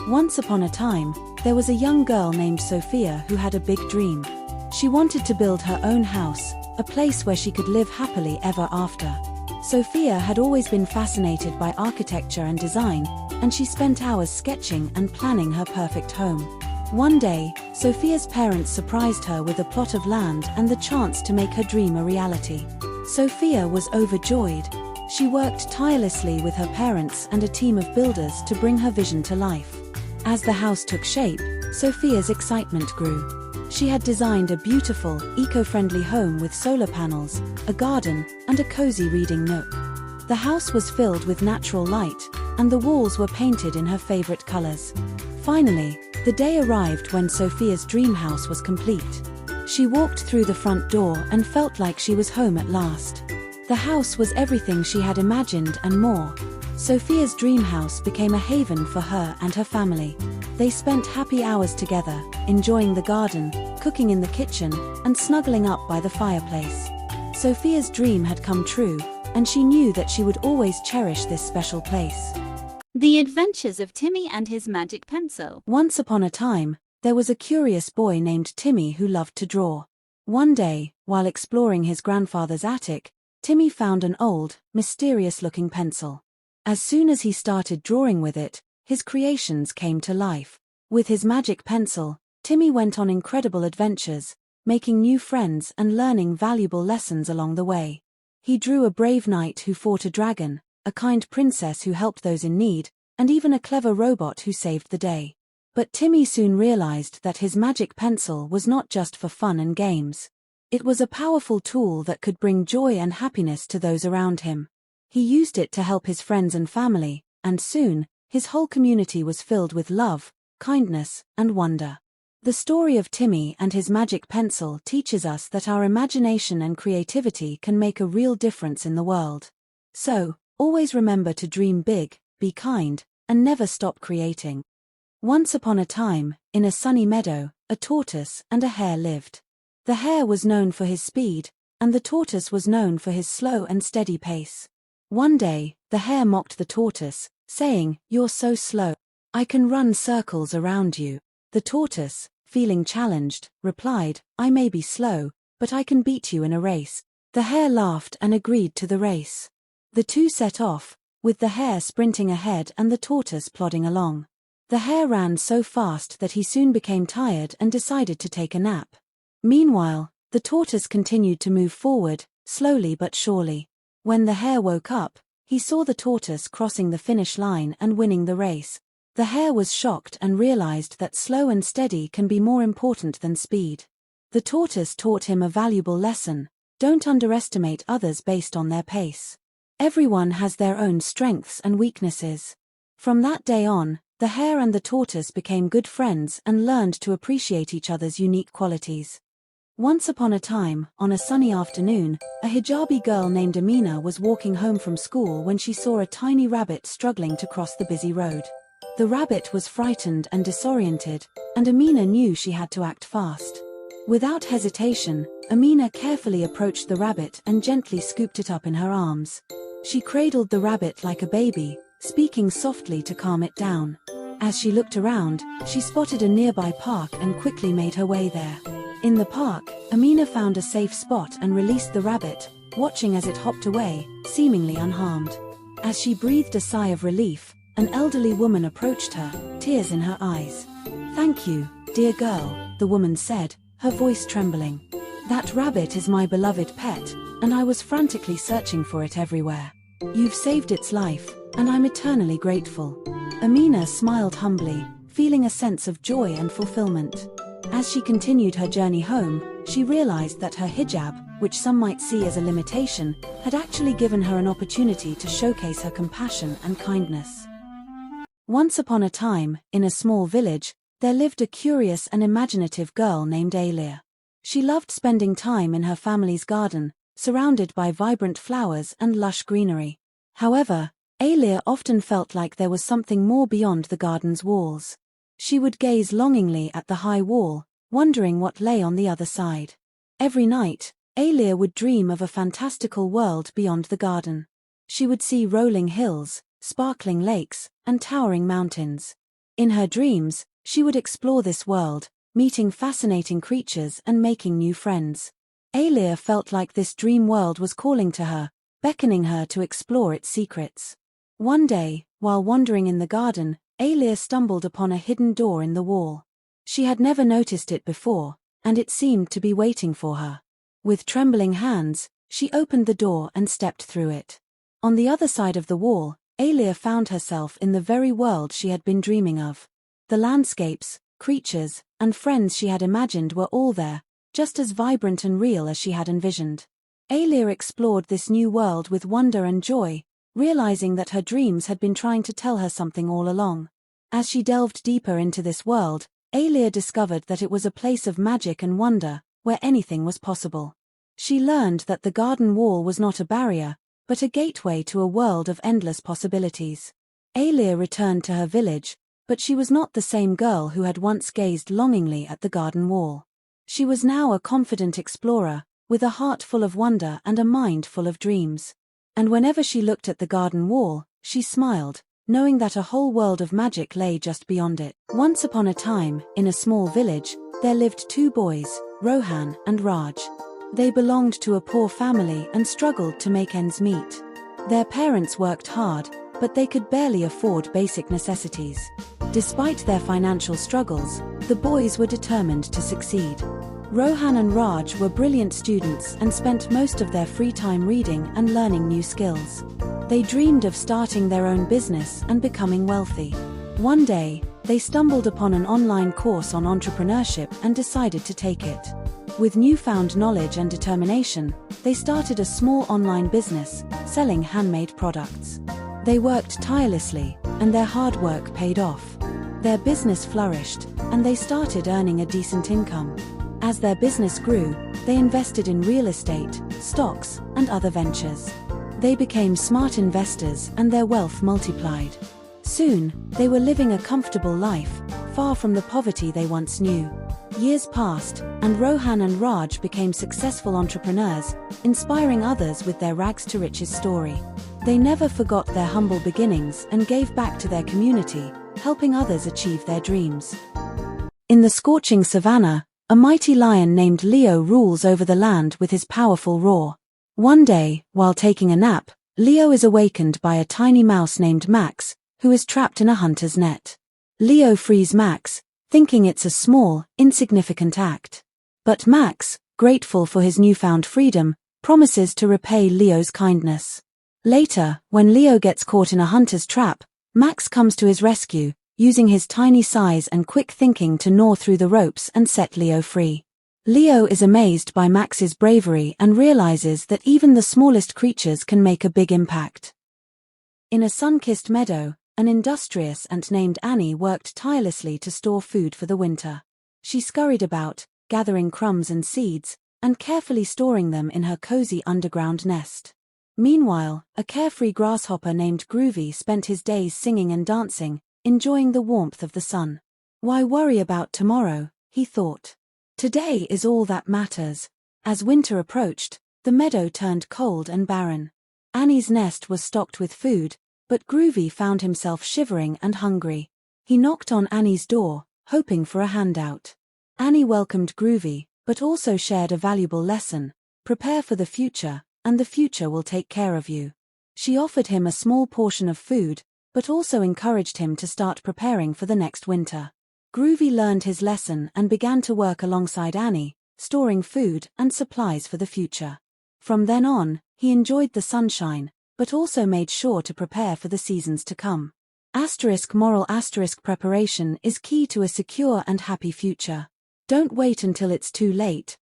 Once upon a time, there was a young girl named Sofia who had a big dream. She wanted to build her own house, a place where she could live happily ever after. Sofia had always been fascinated by architecture and design, and she spent hours sketching and planning her perfect home. One day, Sofia's parents surprised her with a plot of land and the chance to make her dream a reality. Sofia was overjoyed. She worked tirelessly with her parents and a team of builders to bring her vision to life. As the house took shape, Sofia's excitement grew. She had designed a beautiful, eco-friendly home with solar panels, a garden, and a cozy reading nook. The house was filled with natural light, and the walls were painted in her favorite colors. Finally, the day arrived when Sofia's dream house was complete. She walked through the front door and felt like she was home at last. The house was everything she had imagined and more. Sofia's dream house became a haven for her and her family. They spent happy hours together, enjoying the garden, cooking in the kitchen, and snuggling up by the fireplace. Sofia's dream had come true, and she knew that she would always cherish this special place. The Adventures of Timmy and His Magic Pencil. Once upon a time, there was a curious boy named Timmy who loved to draw. One day, while exploring his grandfather's attic, Timmy found an old, mysterious-looking pencil. As soon as he started drawing with it, his creations came to life. With his magic pencil, Timmy went on incredible adventures, making new friends and learning valuable lessons along the way. He drew a brave knight who fought a dragon, a kind princess who helped those in need, and even a clever robot who saved the day. But Timmy soon realized that his magic pencil was not just for fun and games. It was a powerful tool that could bring joy and happiness to those around him. He used it to help his friends and family, and soon, his whole community was filled with love, kindness, and wonder. The story of Timmy and his magic pencil teaches us that our imagination and creativity can make a real difference in the world. So, always remember to dream big, be kind, and never stop creating. Once upon a time, in a sunny meadow, a tortoise and a hare lived. The hare was known for his speed, and the tortoise was known for his slow and steady pace. One day, the hare mocked the tortoise, saying, "You're so slow. I can run circles around you." The tortoise, feeling challenged, replied, "I may be slow, but I can beat you in a race." The hare laughed and agreed to the race. The two set off, with the hare sprinting ahead and the tortoise plodding along. The hare ran so fast that he soon became tired and decided to take a nap. Meanwhile, the tortoise continued to move forward, slowly but surely. When the hare woke up, he saw the tortoise crossing the finish line and winning the race. The hare was shocked and realized that slow and steady can be more important than speed. The tortoise taught him a valuable lesson: don't underestimate others based on their pace. Everyone has their own strengths and weaknesses. From that day on, the hare and the tortoise became good friends and learned to appreciate each other's unique qualities. Once upon a time, on a sunny afternoon, a hijabi girl named Amina was walking home from school when she saw a tiny rabbit struggling to cross the busy road. The rabbit was frightened and disoriented, and Amina knew she had to act fast. Without hesitation, Amina carefully approached the rabbit and gently scooped it up in her arms. She cradled the rabbit like a baby, speaking softly to calm it down. As she looked around, she spotted a nearby park and quickly made her way there. In the park, Amina found a safe spot and released the rabbit, watching as it hopped away, seemingly unharmed. As she breathed a sigh of relief, an elderly woman approached her, tears in her eyes. "Thank you, dear girl," the woman said, her voice trembling. "That rabbit is my beloved pet, and I was frantically searching for it everywhere. You've saved its life, and I'm eternally grateful." Amina smiled humbly, feeling a sense of joy and fulfillment. As she continued her journey home, she realized that her hijab, which some might see as a limitation, had actually given her an opportunity to showcase her compassion and kindness. Once upon a time, in a small village, there lived a curious and imaginative girl named Alia. She loved spending time in her family's garden, surrounded by vibrant flowers and lush greenery. However, Alia often felt like there was something more beyond the garden's walls. She would gaze longingly at the high wall, wondering what lay on the other side. Every night, Alia would dream of a fantastical world beyond the garden. She would see rolling hills, sparkling lakes, and towering mountains. In her dreams, she would explore this world, meeting fascinating creatures and making new friends. Alia felt like this dream world was calling to her, beckoning her to explore its secrets. One day, while wandering in the garden, Alia stumbled upon a hidden door in the wall. She had never noticed it before, and it seemed to be waiting for her. With trembling hands, she opened the door and stepped through it. On the other side of the wall, Alia found herself in the very world she had been dreaming of. The landscapes, creatures, and friends she had imagined were all there, just as vibrant and real as she had envisioned. Alia explored this new world with wonder and joy, realizing that her dreams had been trying to tell her something all along. As she delved deeper into this world, Alia discovered that it was a place of magic and wonder, where anything was possible. She learned that the garden wall was not a barrier, but a gateway to a world of endless possibilities. Alia returned to her village, but she was not the same girl who had once gazed longingly at the garden wall. She was now a confident explorer, with a heart full of wonder and a mind full of dreams. And whenever she looked at the garden wall, she smiled, knowing that a whole world of magic lay just beyond it. Once upon a time, in a small village, there lived two boys, Rohan and Raj. They belonged to a poor family and struggled to make ends meet. Their parents worked hard, but they could barely afford basic necessities. Despite their financial struggles, the boys were determined to succeed. Rohan and Raj were brilliant students and spent most of their free time reading and learning new skills. They dreamed of starting their own business and becoming wealthy. One day, they stumbled upon an online course on entrepreneurship and decided to take it. With newfound knowledge and determination, they started a small online business, selling handmade products. They worked tirelessly, and their hard work paid off. Their business flourished, and they started earning a decent income. As their business grew, they invested in real estate, stocks, and other ventures. They became smart investors and their wealth multiplied. Soon, they were living a comfortable life, far from the poverty they once knew. Years passed, and Rohan and Raj became successful entrepreneurs, inspiring others with their rags-to-riches story. They never forgot their humble beginnings and gave back to their community, helping others achieve their dreams. In the scorching savannah, a mighty lion named Leo rules over the land with his powerful roar. One day, while taking a nap, Leo is awakened by a tiny mouse named Max, who is trapped in a hunter's net. Leo frees Max, thinking it's a small, insignificant act. But Max, grateful for his newfound freedom, promises to repay Leo's kindness. Later, when Leo gets caught in a hunter's trap, Max comes to his rescue, using his tiny size and quick thinking to gnaw through the ropes and set Leo free. Leo is amazed by Max's bravery and realizes that even the smallest creatures can make a big impact. In a sun-kissed meadow, an industrious ant named Annie worked tirelessly to store food for the winter. She scurried about, gathering crumbs and seeds, and carefully storing them in her cozy underground nest. Meanwhile, a carefree grasshopper named Groovy spent his days singing and dancing, enjoying the warmth of the sun. Why worry about tomorrow, he thought. Today is all that matters. As winter approached, the meadow turned cold and barren. Annie's nest was stocked with food, but Groovy found himself shivering and hungry. He knocked on Annie's door, hoping for a handout. Annie welcomed Groovy, but also shared a valuable lesson: prepare for the future, and the future will take care of you. She offered him a small portion of food, but also encouraged him to start preparing for the next winter. Groovy learned his lesson and began to work alongside Annie, storing food and supplies for the future. From then on, he enjoyed the sunshine, but also made sure to prepare for the seasons to come. Moral preparation is key to a secure and happy future. Don't wait until it's too late,